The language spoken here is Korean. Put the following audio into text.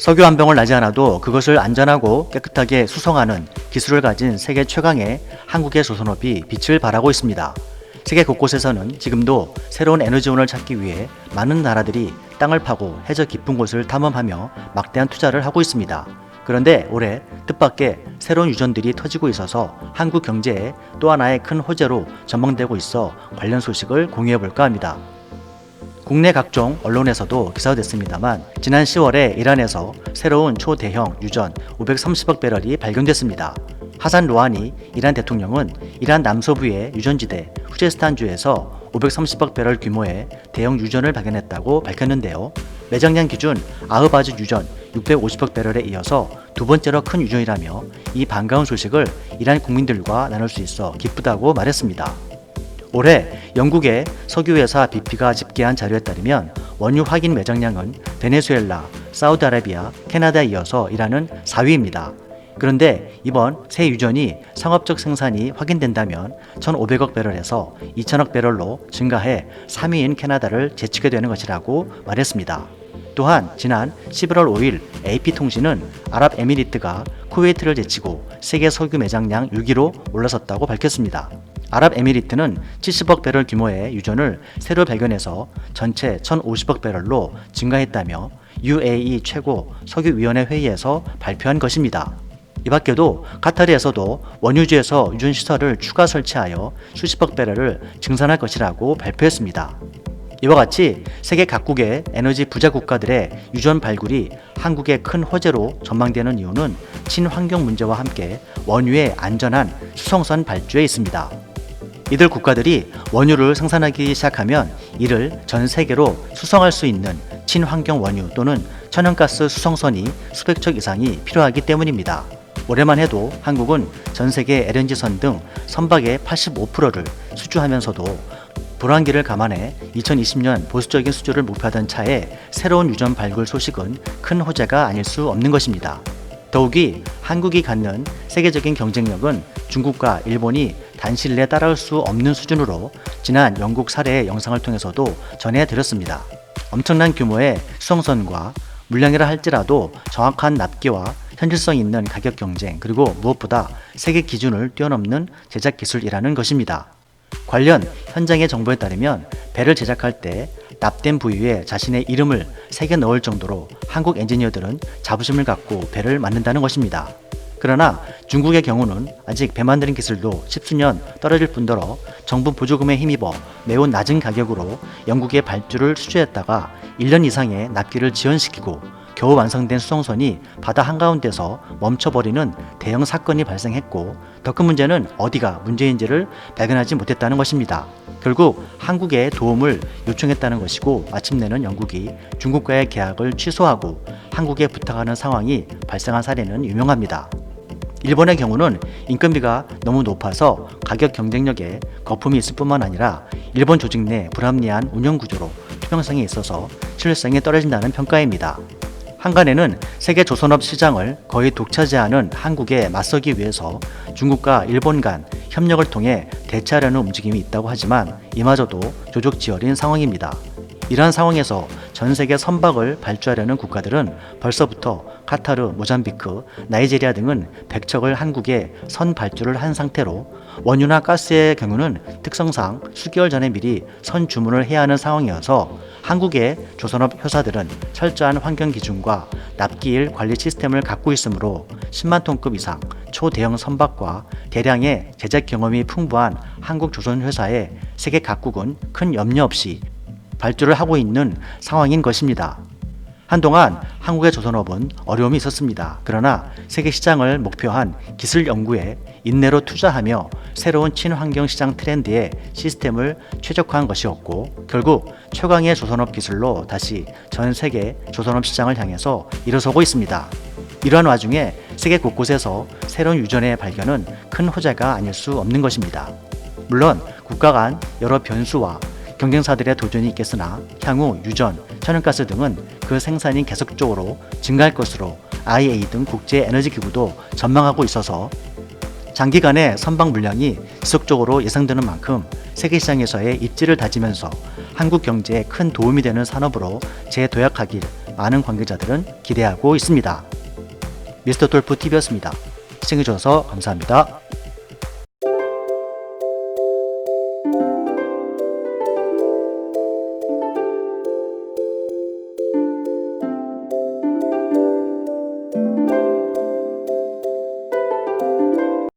석유 한 병을 나지 않아도 그것을 안전하고 깨끗하게 수송하는 기술을 가진 세계 최강의 한국의 조선업이 빛을 발하고 있습니다. 세계 곳곳에서는 지금도 새로운 에너지원을 찾기 위해 많은 나라들이 땅을 파고 해저 깊은 곳을 탐험하며 막대한 투자를 하고 있습니다. 그런데 올해 뜻밖의 새로운 유전들이 터지고 있어서 한국 경제에 또 하나의 큰 호재로 전망되고 있어 관련 소식을 공유해볼까 합니다. 국내 각종 언론에서도 기사화됐습니다만 지난 10월에 이란에서 새로운 초대형 유전 530억 배럴이 발견됐습니다. 하산 로하니 이란 대통령은 이란 남서부의 유전지대 후제스탄주에서 530억 배럴 규모의 대형 유전을 발견했다고 밝혔는데요. 매장량 기준 아흐바즈 유전 650억 배럴에 이어서 두 번째로 큰 유전이라며 이 반가운 소식을 이란 국민들과 나눌 수 있어 기쁘다고 말했습니다. 올해 영국의 석유회사 BP가 집계한 자료에 따르면 원유 확인 매장량은 베네수엘라, 사우디아라비아, 캐나다에 이어서 이란은 4위입니다. 그런데 이번 새 유전이 상업적 생산이 확인된다면 1,500억 배럴에서 2,000억 배럴로 증가해 3위인 캐나다를 제치게 되는 것이라고 말했습니다. 또한 지난 11월 5일 AP통신은 아랍에미리트가 쿠웨이트를 제치고 세계 석유 매장량 6위로 올라섰다고 밝혔습니다. 아랍에미리트는 70억 배럴 규모의 유전을 새로 발견해서 전체 1,050억 배럴로 증가했다며 UAE 최고 석유위원회 회의에서 발표한 것입니다. 이 밖에도 카타르에서도 원유지에서 유전 시설을 추가 설치하여 수십억 배럴을 증산할 것이라고 발표했습니다. 이와 같이 세계 각국의 에너지 부자 국가들의 유전 발굴이 한국의 큰 호재로 전망되는 이유는 친환경 문제와 함께 원유의 안전한 수송선 발주에 있습니다. 이들 국가들이 원유를 생산하기 시작하면 이를 전 세계로 수송할 수 있는 친환경 원유 또는 천연가스 수송선이 수백 척 이상이 필요하기 때문입니다. 올해만 해도 한국은 전 세계 LNG선 등 선박의 85%를 수주하면서도 불황기를 감안해 2020년 보수적인 수주를 목표하던 차에 새로운 유전 발굴 소식은 큰 호재가 아닐 수 없는 것입니다. 더욱이 한국이 갖는 세계적인 경쟁력은 중국과 일본이 단시일 내에 따라올 수 없는 수준으로 지난 영국 사례의 영상을 통해서도 전해드렸습니다. 엄청난 규모의 수송선과 물량이라 할지라도 정확한 납기와 현실성 있는 가격 경쟁 그리고 무엇보다 세계 기준을 뛰어넘는 제작 기술이라는 것입니다. 관련 현장의 정보에 따르면 배를 제작할 때 납된 부위에 자신의 이름을 새겨 넣을 정도로 한국 엔지니어들은 자부심을 갖고 배를 만든다는 것입니다. 그러나 중국의 경우는 아직 배 만드는 기술도 십수년 떨어질 뿐더러 정부 보조금에 힘입어 매우 낮은 가격으로 영국의 발주를 수주했다가 1년 이상의 납기를 지연시키고 겨우 완성된 수송선이 바다 한가운데서 멈춰버리는 대형 사건이 발생했고 더 큰 문제는 어디가 문제인지를 발견하지 못했다는 것입니다. 결국 한국의 도움을 요청했다는 것이고 마침내는 영국이 중국과의 계약을 취소하고 한국에 부탁하는 상황이 발생한 사례는 유명합니다. 일본의 경우는 인건비가 너무 높아서 가격 경쟁력에 거품이 있을 뿐만 아니라 일본 조직 내 불합리한 운영 구조로 투명성이 있어서 신뢰성이 떨어진다는 평가입니다. 한간에는 세계 조선업 시장을 거의 독차지하는 한국에 맞서기 위해서 중국과 일본 간 협력을 통해 대체하려는 움직임이 있다고 하지만 이마저도 조족지혈인 상황입니다. 이러한 상황에서 전 세계 선박을 발주하려는 국가들은 벌써부터 카타르, 모잠비크, 나이지리아 등은 100척을 한국에 선 발주를 한 상태로 원유나 가스의 경우는 특성상 수개월 전에 미리 선 주문을 해야 하는 상황이어서 한국의 조선업 회사들은 철저한 환경 기준과 납기일 관리 시스템을 갖고 있으므로 10만 톤급 이상 초대형 선박과 대량의 제작 경험이 풍부한 한국 조선 회사에 세계 각국은 큰 염려 없이 발주를 하고 있는 상황인 것입니다. 한동안 한국의 조선업은 어려움이 있었습니다. 그러나 세계 시장을 목표한 기술 연구에 인내로 투자하며 새로운 친환경 시장 트렌드에 시스템을 최적화한 것이었고 결국 최강의 조선업 기술로 다시 전 세계 조선업 시장을 향해서 일어서고 있습니다. 이러한 와중에 세계 곳곳에서 새로운 유전의 발견은 큰 호재가 아닐 수 없는 것입니다. 물론 국가 간 여러 변수와 경쟁사들의 도전이 있겠으나 향후 유전, 천연가스 등은 그 생산이 계속적으로 증가할 것으로 IEA 등 국제에너지기구도 전망하고 있어서 장기간의 선박 물량이 지속적으로 예상되는 만큼 세계시장에서의 입지를 다지면서 한국 경제에 큰 도움이 되는 산업으로 재도약하길 많은 관계자들은 기대하고 있습니다. 미스터 돌프 TV였습니다. 시청해주셔서 감사합니다.